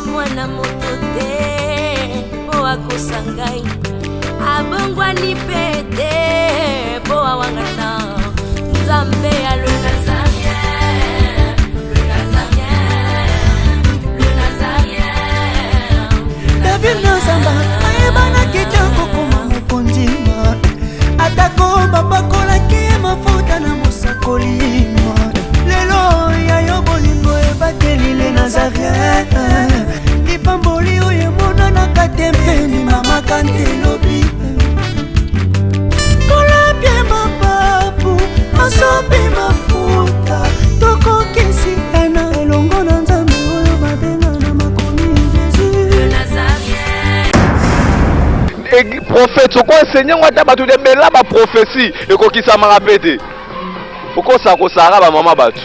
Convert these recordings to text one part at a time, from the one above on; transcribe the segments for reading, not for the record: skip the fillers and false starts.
mwana moto te po akosa ngai abongwani pete po awangana nzambe ya le Nazarien, le Nazarien, le Nazarien. David Nzamba ayebana kitoko koma mokondima atako babakolaki mafuta na mosakolima lelo yayo bolingo ebateli le Nazarien lipamboli oyo emonana katempeni mama kantelobi kolapie mapapu masopi mafuta tokokisikana elongo na nzambe oyo babenga na makomi Jésus Le Nazarien. Prophète, oko enseignant ngata batu de mela ba prophétie ekokisa marapete. Oko sakosara ba mama batu.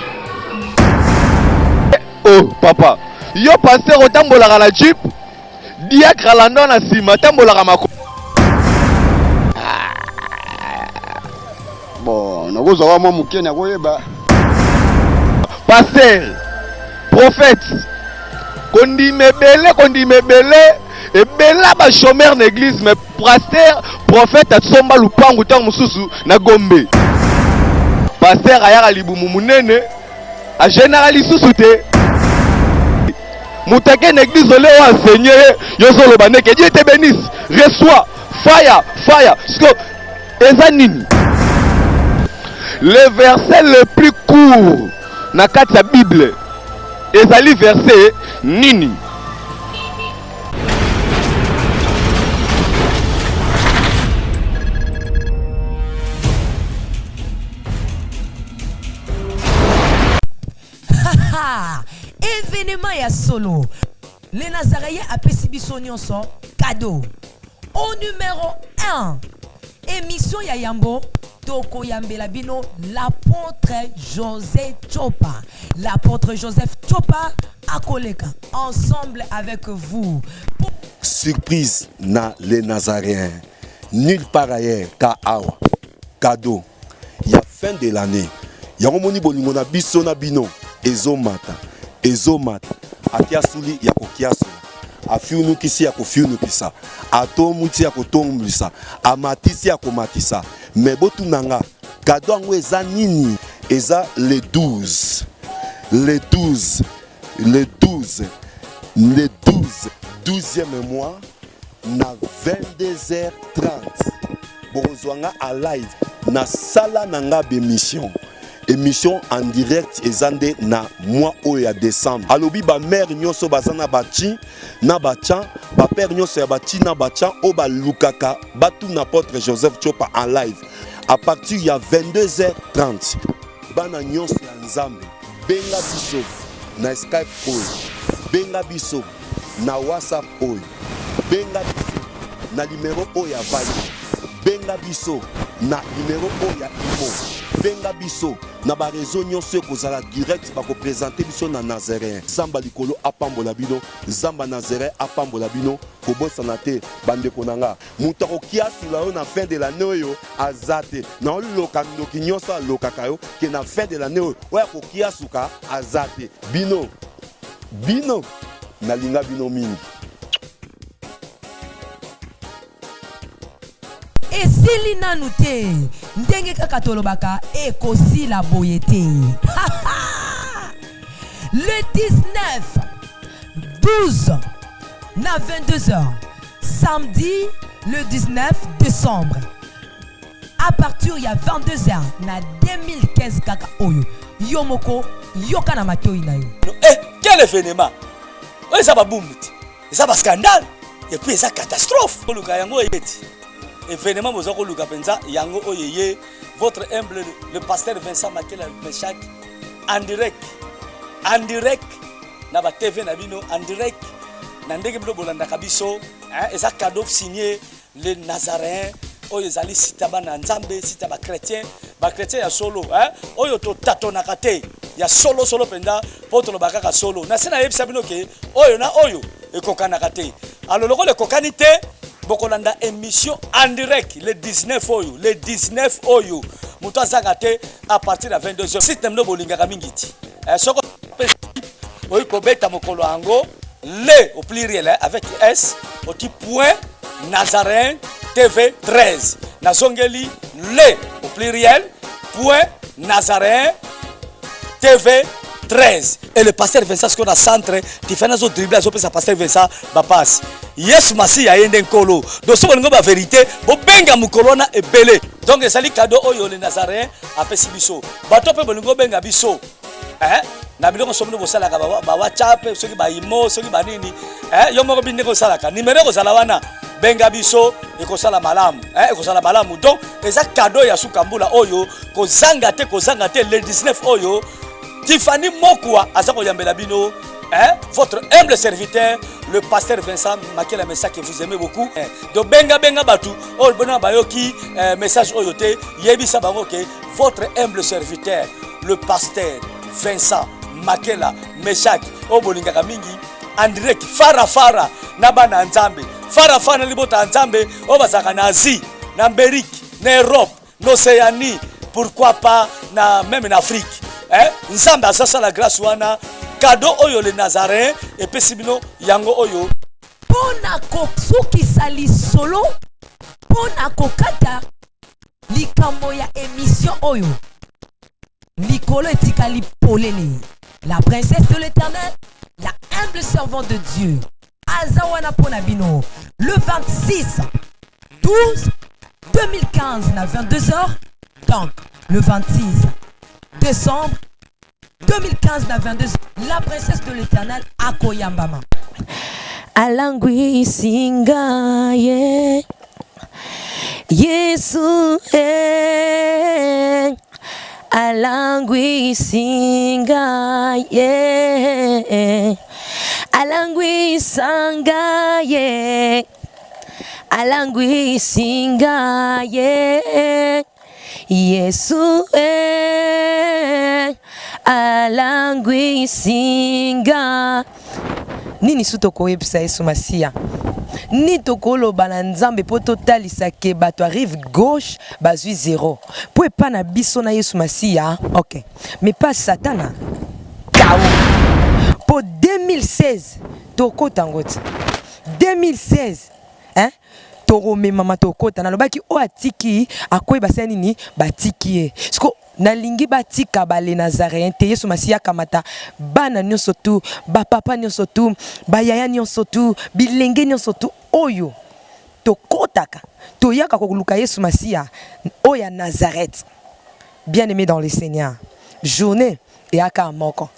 Oh papa, yo pasteur otambola na jeep, diacre lando na sima tambola mako. Bon, nakoza wa mwa mukene akoyeba. Pasteur, prophète, kondi mebele ebela ba chômeur na église mais pasteur prophète atsomba lupangu tangu mususu na Gombe. Pasteur ayaka libumu munene a général susu te. Moutake na église ole wa enseigner yozolo baneke Dieu te bénisse. Reçois fire. Parce que ezanini. Le verset le plus court na kati ya Bible ezali verset nini. Événement ya solo. Les Nazariens a pésibiso nyonso cadeau. Au numéro 1. Émission ya Yambo Toko Yambela Bino, l'apôtre Joseph Chopa. L'apôtre Joseph Chopa à Koleka. Ensemble avec vous. Surprise na les Nazariens. Nulle part ailleurs qu'à Awa. Cadeau. Il y a fin de l'année. Il y a un moni bolingo na biso na bino. Ezomata. Akia suli ya kokiasu. Afiunu kisi ya kofiunu kisa. Atomuti ya kotomulisa. Amatisi ya komatisa. Mebotu nanga. Kado ango eza nini? Eza le 12. Le 12e mois na 22h30. Borozwanga a live na sala nanga bémission. Émission en direct ezande na mois oya décembre. Alobi ba mère nyonso bazana bachi na bachan, ba père nyonso ya bachi na bachan o ba lukaka batu n'apôtre Joseph Chopa en live. À partir ya 22h30. Bana nyonso ya nzambe. Benga biso na Skype oyo. Benga biso na WhatsApp oyo. Benga biso na numéro oya Viber. Benga biso na numéro oya Imo. Benga biso na ba réseau nyonso kozala direct ba ko présenter biso na Nazaréen. Zamba likolo apambola bino, Zamba Nazaréen apambola bino ko bosana te bande konanga. Muta ko kiasi la na fin de l'année oyo azate. Na loka ndoki nyonso lokaka yo ke na fin de l'année oyo oya ko kiasuka azate. Bino na linga bino mingi. Et si nanu te ndenge kaka tolobaka ekosi la boyete. Le 19 12 na 22h samedi le 19 décembre à partir ya 22h na 2015 kaka oyo yomoko yoka na makio inayo. Quel événement? Oui, ça va boum. Ça va scandale et puis ça catastrophe. Événement Mozoko Luka Penza, Yango Oyeye, votre humble, le pasteur Vincent Makela Meshak, en direct, Naba TV Nabino, en direct, Nandege Blo Bolanda Kabiso, et ça cadeau signé les Nazaréens, Oyezali Sitaba Nanzambe, Sitaba chrétien, chrétien ya solo, Oyo to tatonakate, ya solo penda, votre bakaka solo. Nasena yeb sabino ke, Oyo na Oyo, et kokanakate. Alors le kokanite, Bokolanda émission en direct le 19 oyo muto azangate à partir de 22h. Si temno bolinga kamingiti soko oyi kobeta mokolo ango le au pluriel hein, avec S au petit point Nazaréen TV 13 nazongeli le au pluriel point Nazaréen TV 13 et le pasteur Vincent ce qu'on a centre tu fais nos dribbles à ça pasteur Vincent ba passe yes masi ya yende nkolo donc ce qu'on ba vérité bo benga mukolona e belé donc ezali cadeau oyo le Nazaréen apesi biso bato pe bolingo benga biso hein na biloko somo bosalaka ba WhatsApp soki ba imo soki ba nini yo moko binde ko salaka numéro ko sala wana benga biso ekosala malamu ekosala malamu donc eza cadeau ya sukambula oyo kozanga te le 19 oyo Tiffany Mokwa aza koyambela bino votre humble serviteur le pasteur Vincent Makela message que vous aimez beaucoup donc benga batu oyo bona bayoki message oyo te yebisa bango ke votre humble serviteur le pasteur Vincent Makela message oyo bolingaka mingi en direct fara na bana nzambe fara na libota nzambe oyo bazaka na Asie na Amérique na Europe na Océanie pourquoi pas na même en Afrique nzambe asasa la grâce wana cadeau oyo le Nazaréen epesi bino yango oyo pona kosukisa lisolo pona kokata likambo ya émission oyo likolo etikali poleni la princesse de l'Éternel la humble servante de Dieu azawana pona bino le 26 12 2015 na 22h donc le 26 décembre 2015 na 22h la princesse de l'Éternel à Koyambama alangwi singa ye Yesu alangwi singa ye alangwi sanga ye alangwi singa ye Yesu alangwi singa nini sutoko yebisa Yesu Masia ni tokolo balanzambe po totalisa ke bato arrive gauche bazui 0 po epa na biso na Yesu Masia ok mais pas satana kao po 2016 toko tangoti 2016 hein toro mama tokota nalobaki o atiki akoyeba sa nini batiki ye siko nalingi batika bale Nazaréen te Yesu Masia kamata bana nyonso tu ba papa nyonso tu ba yaya nyonso tu bilenge nyonso tu oyo tokotaka toyaka kokuluka Yesu Masia oya Nazareth bien aimé dans le Seigneur journée et aka moko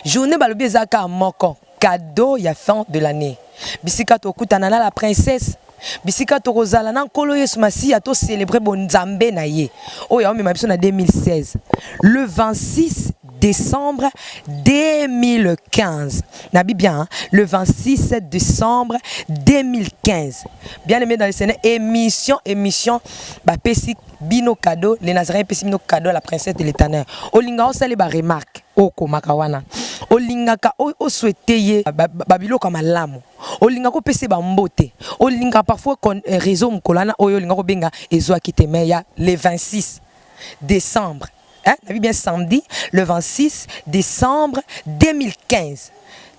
journée balobi ezaka moko cadeau ya fin de l'année bisika tokutana na la princesse bisika tokozala na nkolo Yesu Masia to célébrer bonzambe na ye oya omema biso na 2016 le 26 décembre 2015 nabi bien hein? Le 26 décembre 2015 bien aimé dans le Seigneur émission ba pesi bino cadeau les Nazaréens pesi bino cadeau à la princesse de l'Éternel olinga osale ba remarque oko makawana olingaka o souhaiter babilo comme malamu olinga ko pesi ba mbote olinga parfois kon réseau mkolana oyo olinga ko benga ezo akite meya le 26 décembre hein nabi bien samedi le 26 décembre 2015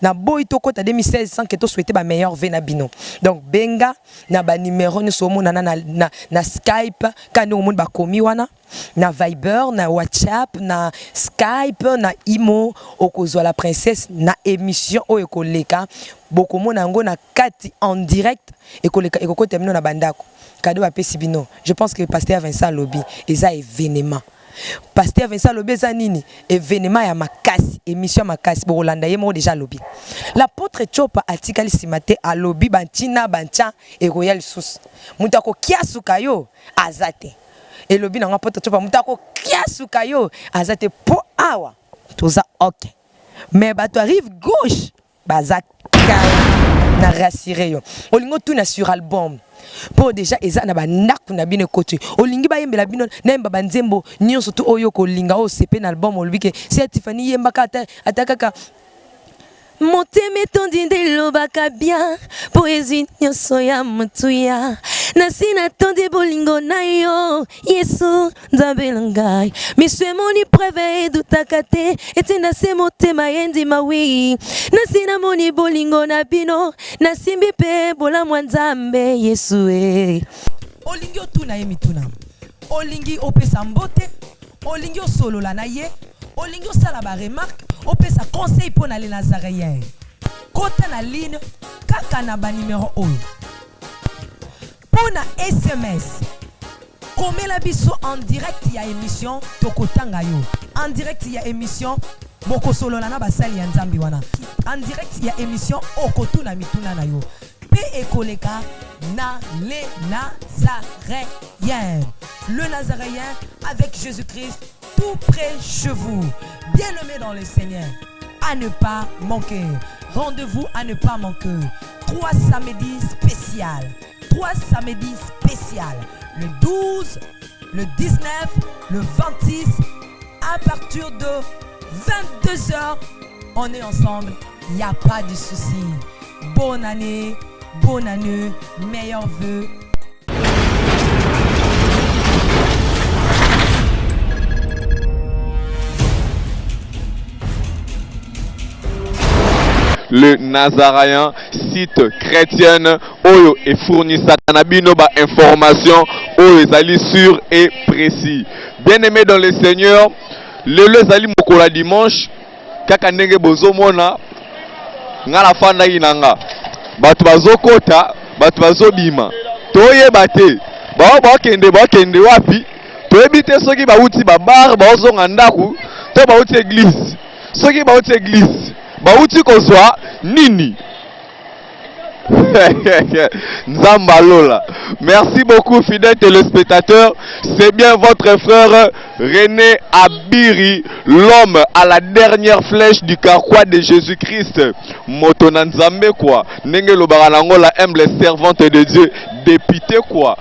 na boy tokota 2016 sans que to souhaiter ba meilleur vena bino donc benga na ba numéro ni somo na Skype kano monde ba komi wana na Viber na WhatsApp na Skype na Imo okozwa la princesse na émission oyo koleka boko mona ngo na kati en direct et koleka ekoko termino na bandako cadeau ba pesi bino je pense que pasteur Vincent Lobi eza événement pasteur Vincent Lobi eza nini événement ya makasi émission makasi bo Rolanda yemo déjà Lobi l'apôtre Chopa atikali simate a Lobi bantina bancha et royal sous mutako kiasuka yo azate et Lobi na apôtre Chopa mutako kiasuka yo azate po awa toza ok mais bato arrive gauche bazak na rassuré yo olingo tout na sur album pour déjà eza na bandaku na bino côté olingi ba yembela bino nemba banzembo nyonso tu oyo ko linga o sepe na album olbike si Tiffany yemba kata atakaka motema etondi nde lobaka bien poezi nyonso ya motuya nasi natondi bolingo na yo yesu nzambe na ngai miso emoni preve edutaka te ete nase motema yendima wi nasi namoni bolingo na bino nasimbi mpe bolamwa nzambe yesu e olingi otuna ye mituna olingi opesa mbote olingi osolola na ye olingi osala baremarke opesa conseil mpo na le nazaréen kota na ligne kaka na banimero oyo mpo na sms komela biso en direct ya émission tokotanga yo en direct ya émission bokosolola na basali ya nzambi wana en direct ya émission okotuna mituna na yo mpe ekoleka na le nazaréen le nazaréen avec Jésus-Christ tout près chez vous. Bien-aimés dans le Seigneur, à ne pas manquer. Rendez-vous à ne pas manquer. 3 samedis spécial. 3 samedis spécial. Le 12, le 19, le 26, à partir de 22h, on est ensemble. Il n'y a pas de souci. Bonne année, meilleurs vœux. Le Nazaréen, site chrétienne, oyo et fournissant bino ba information, oyo ezali sûr et précis. Bien-aimé dans le Seigneur, le zali mokola dimanche, kaka ndenge bozo mona, nga la fanda inanga. Batu bazo kota, batu bazo bima. Toye bate, ba kende wapi? Toye bite soki ba uti ba bar, ba ozo ngandaku, to ba uti église. Soki ba uti église. Bauti kozwa nini. Nzambalola. Merci beaucoup fidèles téléspectateurs. C'est bien votre frère René Abiri, l'homme à la dernière flèche du carquois de Jésus-Christ. Motonanzambe quoi. Nenge lobaranango la humble servante de Dieu. Dépité quoi.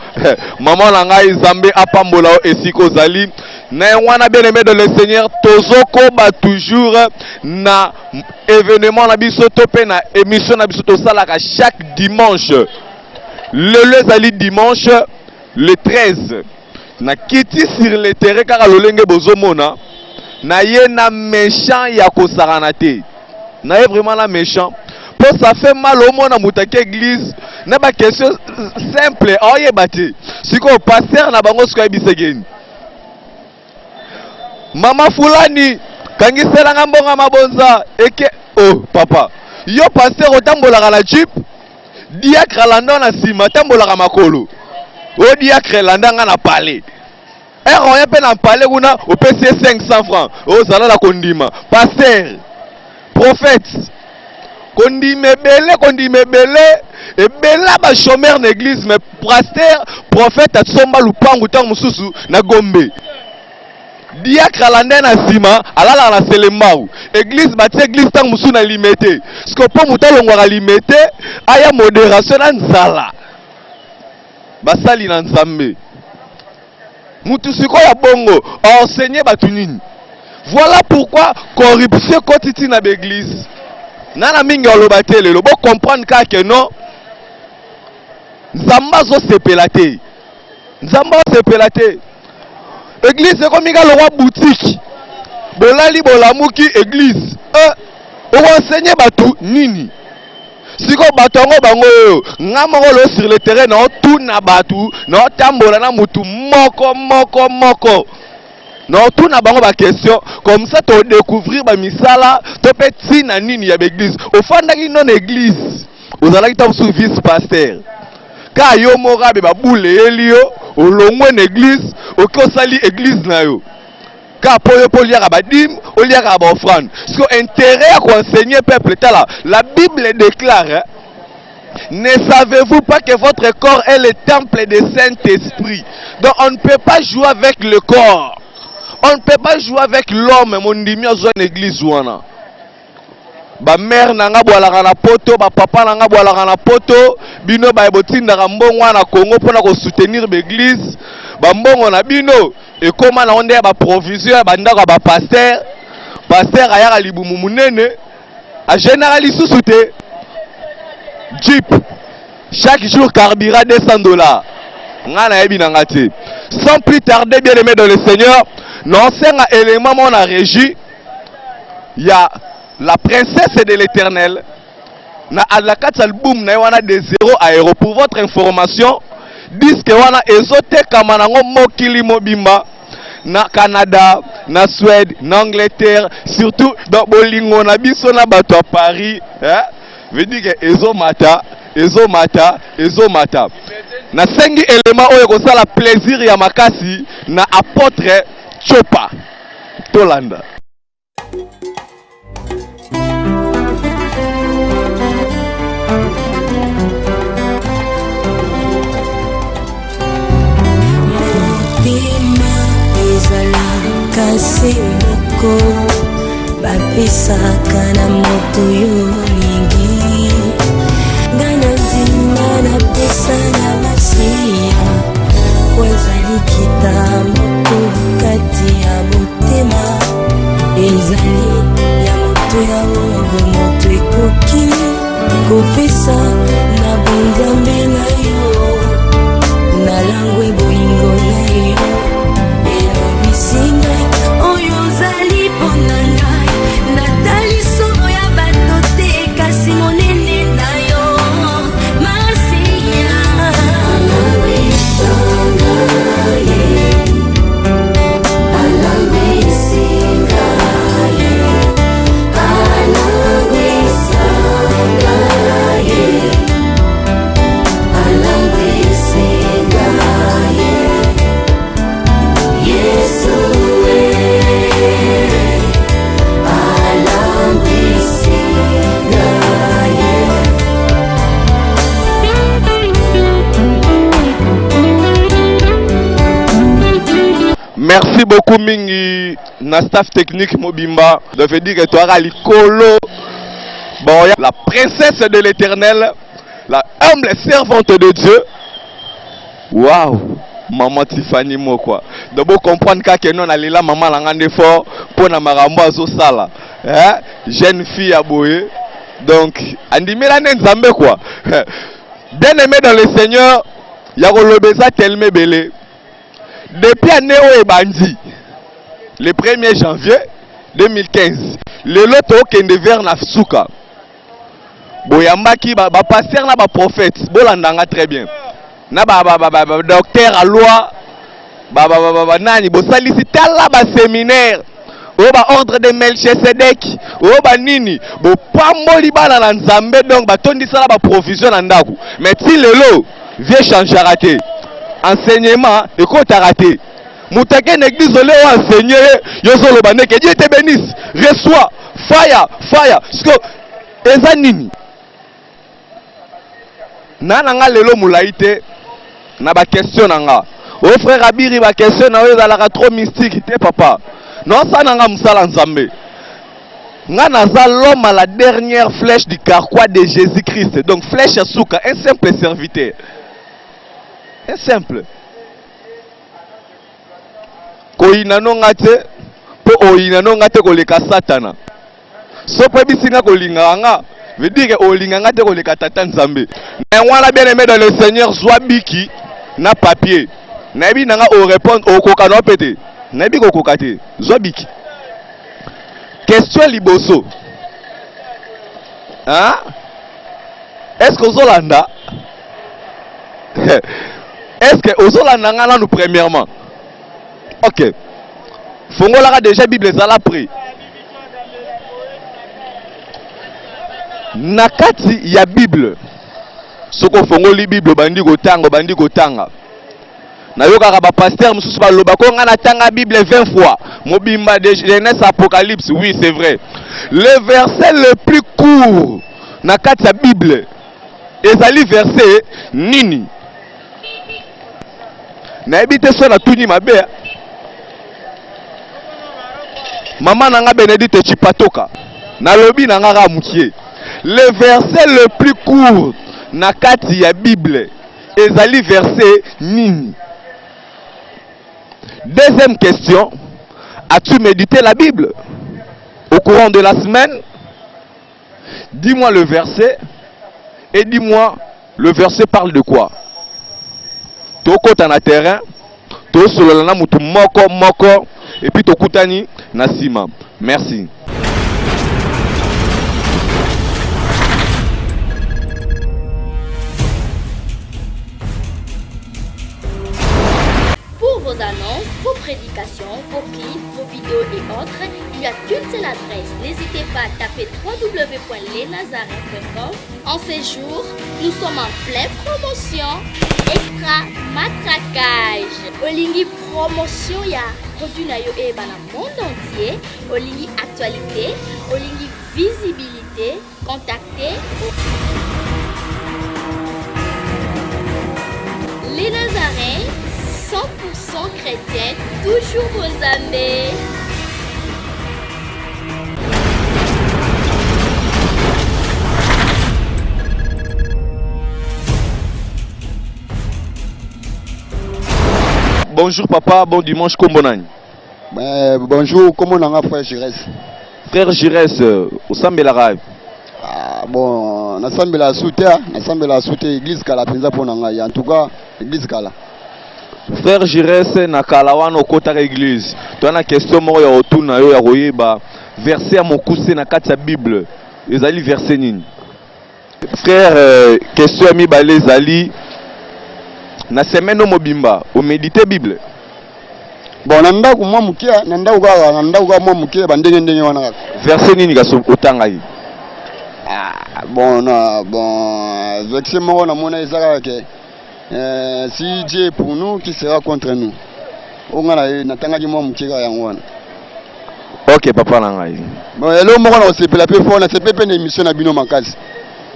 Maman langai zambe apambolao esiko zali. Na wana bien aimé de le Seigneur tozoko ba toujours na événement na biso topé na émission na biso to salaka chaque dimanche. Le zali dimanche le 13 na kiti sur le terrain car lolenge bozomona na ye na méchant ya kosarana te. Na ye vraiment la méchant. Pour ça fait mal au monde à moutake église. Na ba question simple oye bate. Siko pasteur na bango sko bisegeni. Mama fulani kangisela ngambonga mabonza eke oh papa yo pasteur otambola la jeep diacre landa na sima tambola makolo o diacre landa nga na palais on ya pe na palais kuna o pc 500 francs o zala la kondima pasteur prophète kondime bele ebela ba chômeur na église mais pasteur prophète atsomba lupangu tangu mususu na Gombe. Diacre landa na sima alala na selembau église bati église tang musu na limité parce que po muta longwa limité aya modération na nzala basali na nzambe mutu siko ya bongo enseigner batu nini. Voilà pourquoi corruption kotiti na l'église nana mingi olobate lelo bo comprendre ka que non nzamba zo sepelate nzamba sepelate. Église c'est comme le roi boutique. Bolali bolamuki église. On enseigne batu nini. Siko batongo bango ngamoko lo sur le terrain na tout na batu na tambola na mutu moko. Na tout na bango ba question comme ça to découvrir ba misala to petit na nini ya église. Ofandaki non église. Ozalaki tam sous vice pasteur. Ka yo morabe ba boule elio olongwe na église okosali église na yo ka poyo poliaka badim oliaka ba offrande parce que intérêt à enseigner peuple tala la Bible déclare ne savez-vous pas que votre corps est le temple du Saint-Esprit. Donc on ne peut pas jouer avec le corps, on ne peut pas jouer avec l'homme. Mon dimi ozo na église wana ba mère nanga boalaka na poto ba papa nanga boalaka na poto bino ba ebotindaka mbongo na Congo pona ko soutenir l'église ba mbongo na bino e koma na onde ba provision ba ndako ba pasteur ayaka libumu munene A généraliste sous Jeep. Chaque jour carburant $200. Sans plus tarder, bien aimé dans le Seigneur, non c'est un élément mon a régi. Il y a la princesse de l'Éternel. Na alakat album na wana de 0 à 0. Pour votre information, disque wana ezote kamanango mokili mobimba na Canada, na Suède, na Angleterre, surtout dans Bolingo na biso na bato à Paris, hein? Veut dire que ezomata. Na sengi élément oyo ko sala plaisir ya makasi na apôtre Chopa Tolanda. Motema ezalaka semoko bapesaka na moto yo olingi ngai na ndima napesa na masiya po ezali kita moko kati ya motema ezali ya moto ya oyo moto ekoki kopesa na bonzambe na yo na langwe bolingo na yo elobisi ngai oyo ozali mpo na ngai natali solo ya bato te kasi monene na yo masiya alangwisanga ye alangwisinga ye alangwisanga ye alangwisinga ye Yesu Merci beaucoup Mingi na staff technique Mobimba. Je veux dire que tu auras l'icolo. Bon, la princesse de l'Éternel, la humble servante de Dieu. Waouh, maman Tiffany mo quoi. De beau comprendre que non allez là maman la grande fort pour na marambo azo sala. Hein? Jeune fille à boyer. Donc, andi melane nzambe quoi. Bien aimé dans le Seigneur, ya kolobeza tellement belé. Depuis l'année où Ebandi, le 1er janvier 2015, le loto kende vers Nafsuka. Boyambaki ba pasteur na ba prophète, bolandanga très bien. Na ba docteur à loi, nani bo solliciter là ba séminaire. O ba ordre de Melchisedec, o ba nini, bo pamboli bana na Nzambe donc ba tondisa la ba provision na ndaku. Mais ti lelo, vieux changer raté. Enseignement et quand t'as raté moutake l'église le enseigné yozolo bande que Dieu te bénisse reçois fire parce que ezanini nanga lelo moulaïté na ba question nanga o frère Abiri ba question na yo la trop mystique te papa non ça nanga musala nzambe nga naza l'homme à la dernière flèche du carquois de Jésus-Christ donc flèche à souka un simple serviteur. C'est simple. Koina no ngate po oina no ngate koleka satana. So pe bisinga kolinga nga veut dire que olinga ngate koleka tata nzambe. Na wana bien aimé dans le Seigneur zwa biki na papier. Na bi nanga o répondre au koka no pété. Na bi ko kokate zwa biki. Question liboso. Hein? Est-ce que Zolanda est-ce que Ozolanda ngana nous premièrement? Ok. Fongola déjà Bible zala pris. Nakati ya Bible. Soko fongoli Bible bandi gotanga. Na yoka ba pasteur mususu ba loba ko ngana tanga Bible 20 fois. Mobimba de Genèse Apocalypse, oui, c'est vrai. Le verset le plus court nakati ya Bible ezali verset nini? Na ebite so na tuni mabe. Maman nanga Bénédicte Chipatoka. Na lobi nanga ramukie. Le verset le plus court na kati ya Bible ezali verset nini? Deuxième question, as-tu médité la Bible au courant de la semaine? Dis-moi le verset et dis-moi le verset parle de quoi. Tokota na terrain, to solo na mutu moko et puis tokutani na sima. Merci. Pour vos annonces, vos prédications, vos clips, vos vidéos et autres, il n'y a qu'une seule adresse. N'hésitez pas à taper www.lesnazareth.com. En ces jours, nous sommes en pleine promotion. Extra matraquage. Olingi promotion ya produit na yo e bana monde entier. Olingi actualité, Olingi visibilité. Contactez les Nazarens, 100% chrétiens, toujours aux amis. Bonjour papa, bon dimanche Kombonani. Bonjour, comment on a frère Gires? Frère Gires, au Sambelara. Bon, na sambela soute église kala penza pona ngai. En tout cas, église kala. Frère Gires na kalawana okota église. Tu as une question moko ya otuna yo ya koyeba verset ya mokuse na kati ya Bible. Ezali verset nini? Frère, question mi balé ezali na semaine o mobimba o méditer Bible. Bon, nanda ko mwa mukia, nanda uga mwa mukia bandenge wana. Verset nini gaso otanga yi? Bon, verset moko na mona ezaka ke si Dieu est pour nous, qui sera contre nous? On a natanga ki mwa mukia yango wana. OK papa na ngai. Bon, elo moko na osepela pe fona sepepe na émission na bino makasi.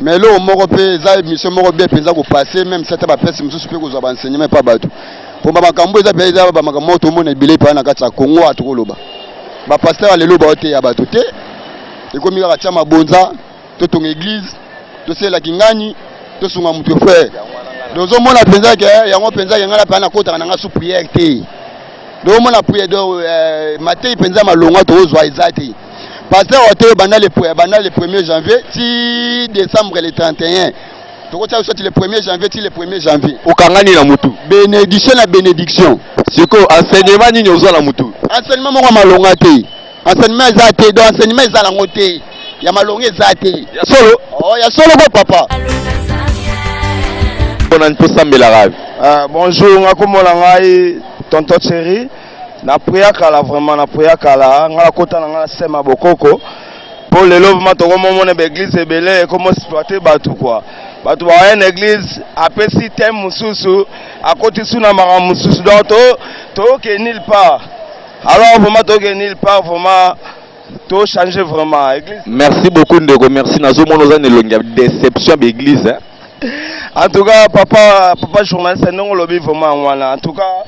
Mais là au moko pe za émission moko bien penza ko passer même cette ba pèse mususu pe ko zo ba enseignement pas bato. Pour ba makambo eza pe za ba makambo to mona bilé pa na kati ya Congo atukoloba. Ba pasteur lelo ba ote ya bato te. Ekomi ka tia mabonza to ton église to sela kingani to sunga mutu frère. Dozo mona penza ke yango penza yanga la pa na kota na nga sous prière te. Do mona prière do matin penza malonga to zo ezate. Pasteur Oteo bana le 1er janvier, ti décembre le 31. Donc tu as sorti le 1er janvier, ti le 1er janvier. Okangani na mutu. Bénédiction la bénédiction. Siko enseignement nini ozo la mutu. Enseignement moko malonga te. Enseignement ezate, do enseignement ezala ngote. Ya malonga ezate. Ya solo. Oh, ya solo ko papa. Bonani to sambela ravi. Bonjour, ngakomola ngai tonton chéri. Na priya kala vraiment na priya kala ngala kota na ngala sema bokoko pour le levement to komona be église ebele comment exploiter batu quoi batu ba en église apesi thème mususu akoti suna mara mususu donc to ke nulle part alors vraiment to ke nulle part vraiment to changer vraiment église. Merci beaucoup ndeko, merci nazo mona za nelonga déception be église hein. En tout cas, papa journaliste, non lobby vraiment voilà. En tout cas,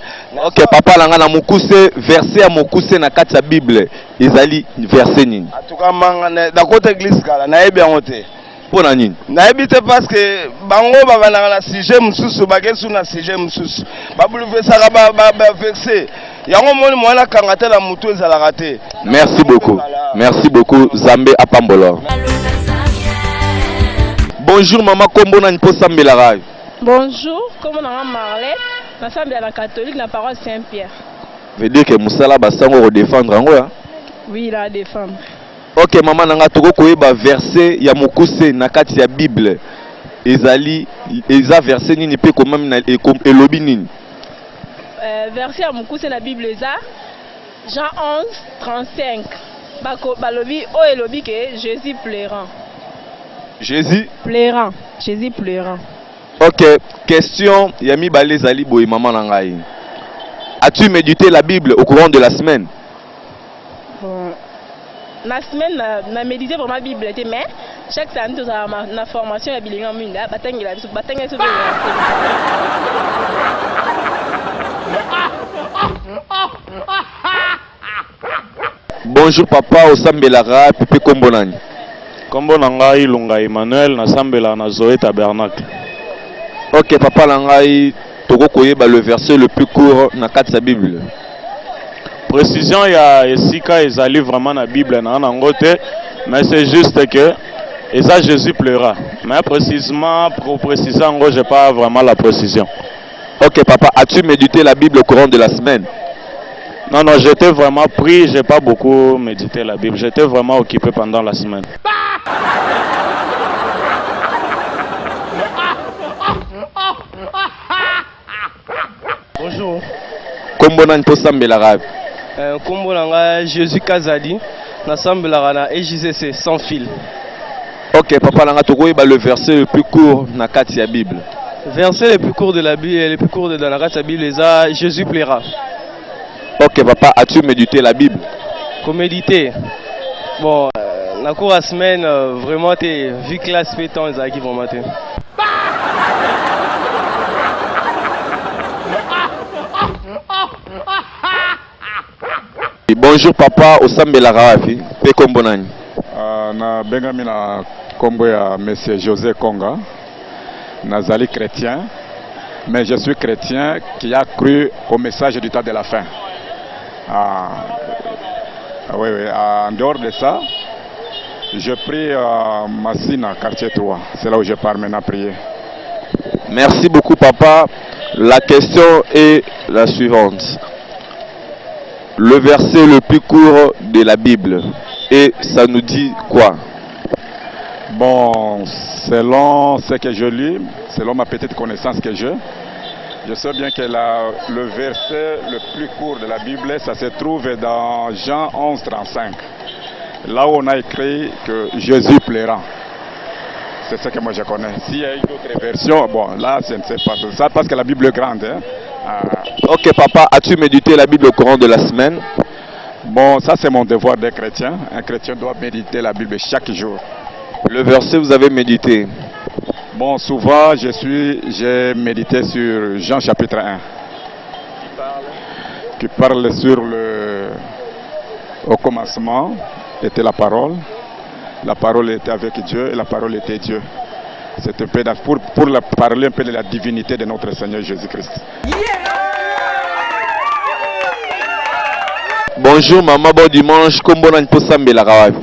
OK papa langa na mokuse verset ya mokuse na kati ya Bible. Ezali verset nini? En tout cas, manga da côté église kala na yebi ngote. Pona nini? Na yebi te parce que bango baba na sujet mususu bakesu na sujet mususu. Ba bouleverser ba verset. Yango moni mwana kangata la mutu ezala raté. Merci beaucoup. Merci beaucoup Zambé Apambolo. Bonjour maman Kombona Nipo Sambela Ravi. Bonjour, comment on a Marley, la Sambela catholique, la parole Saint-Pierre. Veut dire que Moussala Bassango redéfendre en hein? Oui, la défendre. OK maman nanga toko koyeba verset ya mokuse na kati ya Bible. Ezali eza verset nini pe ko même na elobi nini? Verset ya mokuse na Bible eza Jean 11:35. Balobi o elobi que Jésus pleurant. Jésus pleurant. Jésus pleurant. OK, question Yami Balezali Boy maman nangai. As-tu médité la Bible au courant de la semaine? Bon. La semaine na médité vraiment la Bible mais chaque semaine tu as ma formation ya bilinga minda batangela biso batangela so. Bonjour papa Osambelara Pipi Kombonani. Kombo nangai Lunga Emmanuel na sambela na Zoé Tabernacle. OK papa nangai toko koyeba le verset le plus court na kati ya Bible. Précision ya esika ezali vraiment na Bible na ngote mais c'est juste que Et ça, Jésus pleura. Mais précisément, pour préciser, en gros, je n'ai pas vraiment la précision. Ok, papa, as-tu médité la Bible au courant de la semaine? Non, non, j'étais vraiment pris, je n'ai pas beaucoup médité la Bible. J'étais vraiment occupé pendant la semaine. Bonjour. Kombo nani po sambela rap? Kombo nanga Jésus Kazadi. Nasambela na EJCC sans fil. Ok, papa nanga tokoyeba le verset le plus court na kati ya Bible. Verset le plus court de la Bible, le plus court de la kati ya Bible, c'est Jésus plaira. Ok, papa, as-tu médité la Bible? Comme méditer. Bon, la cour à semaine, vraiment, vu que la semaine, ils vont mater. Bonjour papa, osambela rafi, pe kombo nani? Na bengami na kombo ya monsieur José Konga. Nazali chrétien, mais je suis chrétien qui a cru au message du temps de la fin. Oui, en dehors de ça, je prie à Massina, quartier 3. C'est là où je pars maintenant prier. Merci beaucoup papa. La question est la suivante. Le verset le plus court de la Bible, et ça nous dit quoi? Bon, selon ce que je lis, selon ma petite connaissance que je sais bien que le verset le plus court de la Bible, ça se trouve dans Jean 11, 35. Là où on a écrit que Jésus plaira. C'est ce que moi je connais. S'il y a une autre version, bon, là, je ne sais pas tout ça, parce que la Bible est grande. Hein. Ok, papa, as-tu médité la Bible au courant de la semaine? Bon, ça c'est mon devoir de chrétien. Un chrétien doit méditer la Bible chaque jour. Le verset vous avez médité? Bon, souvent j'ai médité sur Jean chapitre 1. Qui parle sur au commencement était la parole était avec Dieu et la parole était Dieu. C'était pour parler un peu de la divinité de notre Seigneur Jésus-Christ. Bonjour maman, bon dimanche, kombo nani po sambela rafi?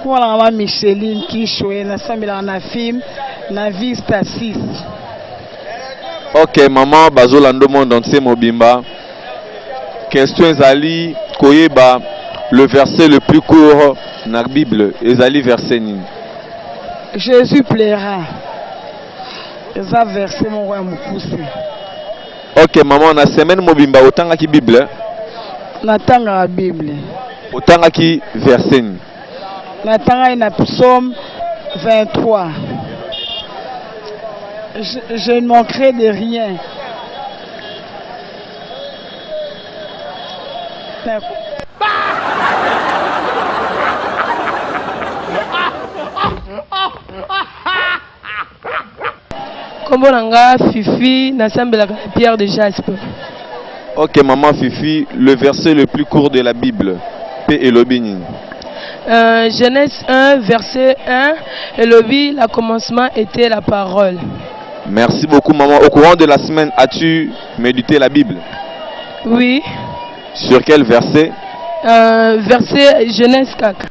Kwa mama Micheline Kishwe na sambela na film na Vista 6. Ok maman, bazolando monde entier mobimba. Question ezali koyeba le verset le plus court na Bible, ezali verset nini? Jésus plaira. Eza verset mon roi mukuse. Ok maman, na semaine mobimba otanga ki Bible? Natanga la Bible. Otanga ki verset nini? Natanga na Psaume 23. Je ne manquerai de rien. Kombo nanga Fifi nasambela Pierre de Jasper. Ok maman Fifi, le verset le plus court de la Bible, P et Lobini. Genèse 1, verset 1, et le la commencement était la parole. Merci beaucoup maman. Au courant de la semaine, as-tu médité la Bible? Oui. Sur quel verset? Verset Genèse 4.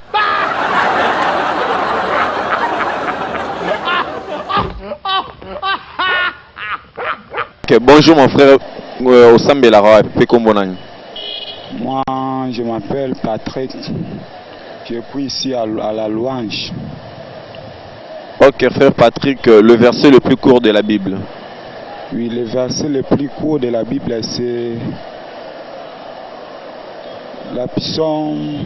Okay, bonjour mon frère Osambela Rafi, Kombonani. Moi, je m'appelle Patrick. Je prie ici à la louange. Ok, frère Patrick, le verset le plus court de la Bible. Oui, le verset le plus court de la Bible, c'est la Psaume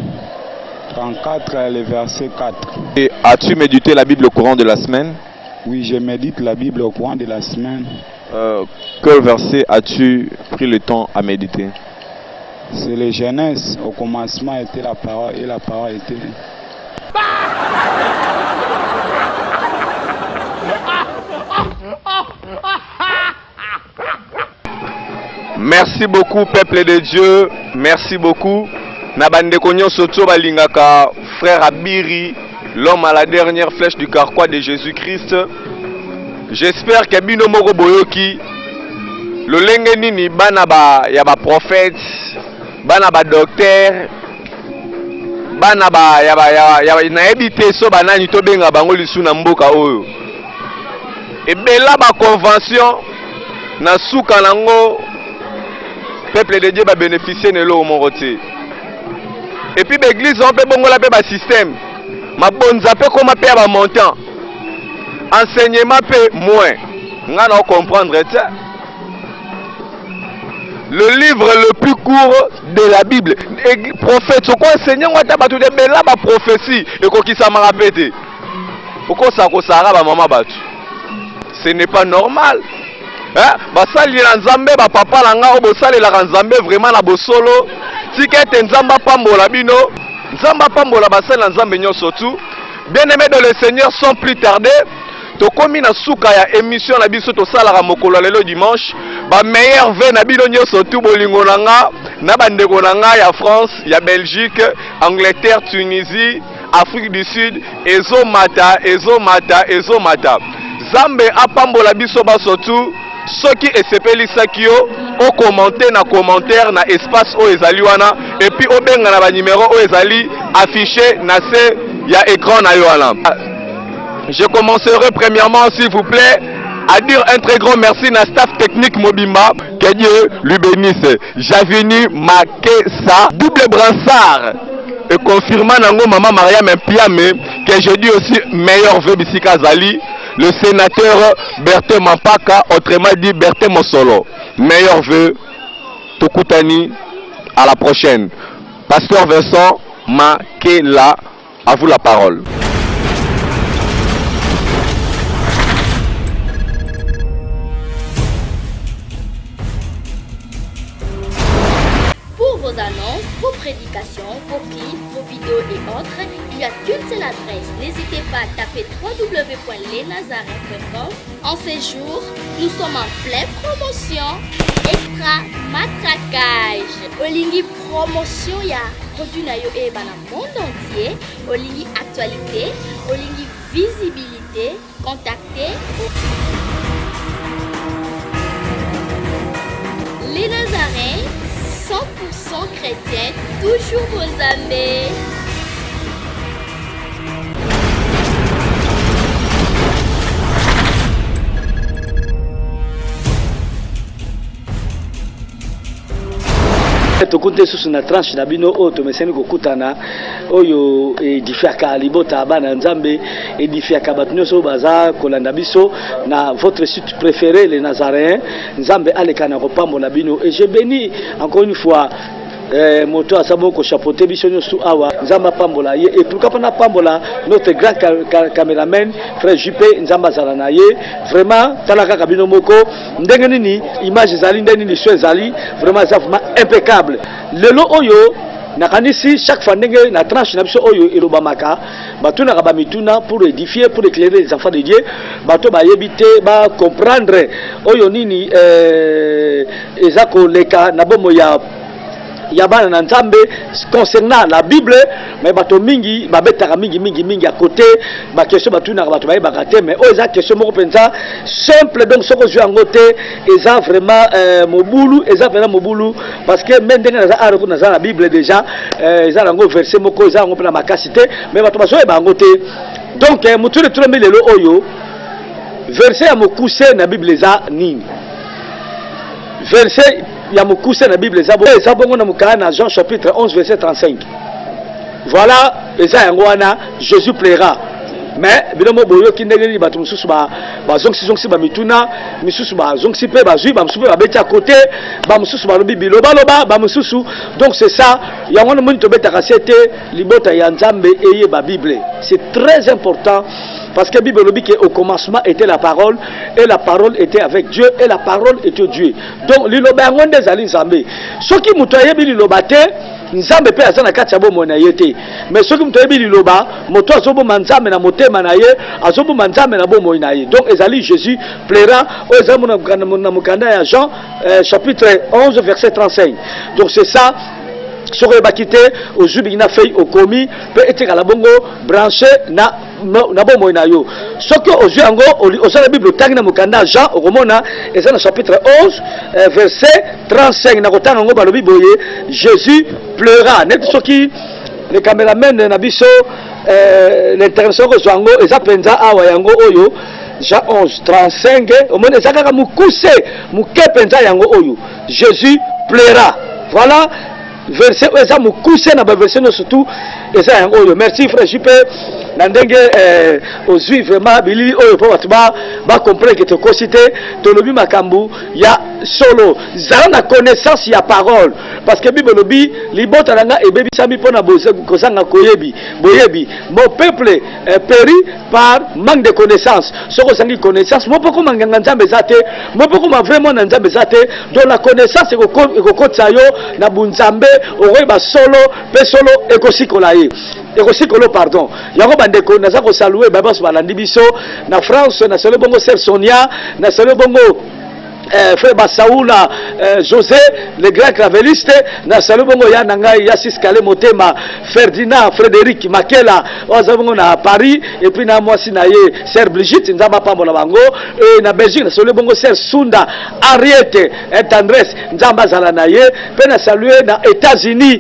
34, le verset 4. Et as-tu médité la Bible au courant de la semaine? Oui, je médite la Bible au courant de la semaine. Quel verset as-tu pris le temps à méditer? C'est le Genèse. Au commencement était la parole et la parole était... Merci beaucoup peuple de Dieu, merci beaucoup. Nabande konyo soto balingaka frère Abiri, l'homme à la dernière flèche du carquois de Jésus-Christ. J'espère que bino moko boyoki lolenge nini bana ba ya ba prophète, bana ba docteur, bana nayebi te so banani tobenga bango lisu na mboka oyo ebela convention na suka nango peuple de Dieu va bénéficier de l'eau mon côté. Et puis l'église on peut bongo la pe système. Ma bonza pe comment pe ba montant. Enseignement pe moins. Ngana comprendre ça. Le livre le plus court de la Bible. Prophète ce qu'on enseigne on ta batu de bela ba prophétie et ko ki ça m'a répété. Pourquoi ça ko sara ba maman batu. Ce n'est pas normal. Basali na nzambe ba papa langa o bosali la nzambe vraiment na bosolo tikete nzamba pambola bino nzamba pambola basali na nzambe nyoso tout bien-aimés dans le Seigneur sans plus tarder to komi na suka ya émission na biso to sala mokolo lelo dimanche ba meilleur vœu na bino nyoso tout bolingo nanga na bandeko nanga ya France ya Belgique Angleterre Tunisie Afrique du Sud ezomata Zambe apambola biso baso tout ceux qui espellent sakio au commenter na commentaire na espace o ezali wana et puis au benga na ba numéro o ezali affiché na se ya écran na yo wana. Je commencerai premièrement s'il vous plaît à dire un très grand merci na staff technique Mobimba, que Dieu lui bénisse. Javini Makesa double brassard et confirmant nango maman Maria Mpiame que je dis aussi meilleur vœu bisika zali. Le sénateur Berthe Mampaka, autrement dit Berthe Mosolo. Meilleur vœu, Tokutani, à la prochaine. Pasteur Vincent Makela, à vous la parole. Pour vos annonces, vos prédications, vos clips, vos vidéos et autres, il n'y a qu'une seule adresse. N'hésitez pas à taper www.lesnazareth.com. En ces jours, nous sommes en pleine promotion. Extra matraquage. Olingi promotion ya produit na yo e bana monde entier. Olingi actualité, olingi visibilité. Contactez les Nazarens 100% chrétiens, toujours vos amis. tokunte susu na tranche na bino oyo tomeseni kokutana oyo edifiaka libota bana nzambe edifiaka bato nyonso baza kolanda biso na votre site préféré les Nazaréens nzambe aleka na kopambola bino et je bénis encore une fois moto asabo ko chapeauter biso nyonso awa nzamba pambola ye et pourquoi pas pambola notre grand caméraman frère Juppé nzamba zala na ye vraiment talaka kabino moko ndenge nini image zali ndenge nini so zali vraiment impeccable lelo oyo nakanisi chaque fois ndenge na tranche na biso oyo elobamaka batuna ka mituna pour édifier pour éclairer les enfants de Dieu bato ba yebite ba comprendre oyo nini ezako leka na bomo ya bana na nzambe concernant la Bible mais bato mingi babetaka mingi à côté ba question batuna bato ba bakate mais o eza question moko penza simple donc soko jwa ngote eza vraiment mobulu parce que même ndenge na aroko na la Bible déjà eza ngo verset moko eza ngo pena makasité mais bato baso e bango te donc mutu le trombe lelo oyo verset ya mokuse na Bible eza nini verset ya mokuse na Bible eza bongo na mukana Jean chapitre 11 verset 35. Voilà eza yango wana Jésus plaira. Mais bilomo boyo kindengeli bato mususu ba zonksi ba mituna misusu ba zonksi pe ba zui ba mususu ba beti à côté ba mususu ba lobi biloba ba mususu donc c'est ça yango moni to beta kasete libota ya nzambe eye ba Bible. C'est très important. Parce que la Bible dit qu'au commencement était la parole, et la parole était avec Dieu, et la parole était Dieu. Donc, l'Iloba Ngonde Zali Nzambe. Ce qui m'a dit l'Ilobate, Nzambe pe azana kati ya bomo na yete. Mais ce qui m'a dit l'Iloba, moto azobo manzambe na motema na ye, azobo manzambe na bomo na ye. Donc, ezali Jésus plaira, o ezamu na mukanda ya Jean, chapitre 11, verset 35. Donc, c'est ça. Soko bakite au jubina fei au komi peut être à la bongo branché na bomo na yo soko au juango au la Bible tangi na mukanda Jean au romona et ça dans chapitre 11 verset 35 na kotanga ngo balobi boye Jésus pleura net soki le caméraman na biso l'intervention ko zwango eza penza awa yango oyo Jean 11:35 omone eza kaka mukuse muke penza yango oyo Jésus plaira. Voilà verset eza mukuse na ba verset surtout eza yango oyo. Merci frère JP na ndenge ozwi vraiment bilili oyo po batu ba comprendre que te kosite tolobi makambu ya solo zala na connaissance ya parole parce que bible lobi libota nanga ebebisami pona kozanga koyebi boyebi mon peuple périt par manque de connaissance soko sangi connaissance mo poko manganga nzambe zate mo poko ma vraiment na nzambe zate donc la connaissance ekokotsa yo na bunzambe oyeba solo pe solo ekosikola ye ekosikola pardon yango bandeko naza ko saluer baba so balandi biso na France na solo bongo Sœur Sonia na solo bongo frère Basaoula José le grand cravelliste na solo bongo ya nangai ya Siskale Motema Ferdinand Frédéric Makela ozabongo na Paris et puis na mwasi na ye Sœur Brigitte nzamba pambola bango et na Belgique na solo bongo Sœur Sunda Ariete Tendresse nzamba zala na ye pe na saluer na États-Unis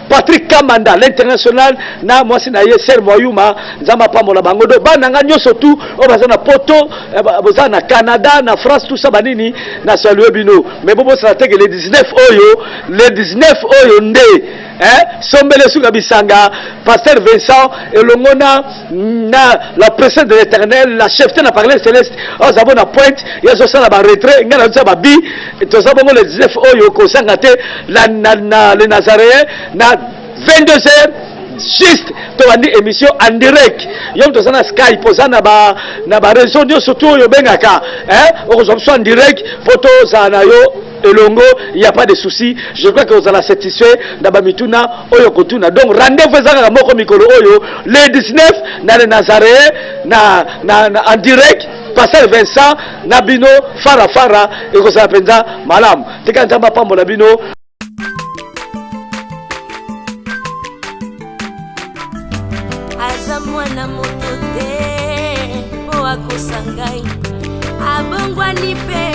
Patrick Kamanda l'international na mwasi na ye Ser Moyuma nzamba pambola bango do bananga nyoso tu o bazana poto bazana na Canada na France tout ça banini na saluer bino mais bobo ça teke le 19 oyo nde sombele suka bisanga pasteur Vincent elongona na la présence de l'Éternel la chefté na parler céleste o zabo na pointe yeso sala ba retrait ngana nza babi to zabongo le 19 oyo ko sangate la na le Nazaréen na 22h juste tobandi émission en direct yom tozana Skype pozana na ba réseau nyo surtout yo bengaka okozomso en direct poto zana yo elongo il y a pas de souci je crois que vous allez satisfait d'aba mituna oyo kotuna donc rendez-vous ezaka moko mikolo oyo le 19 na le Nazaréen na en direct pasteur Vincent na bino fara ekozala penza malamu tika nzamba pambola bino. Aza mwana moto te po akosangai abongwani pe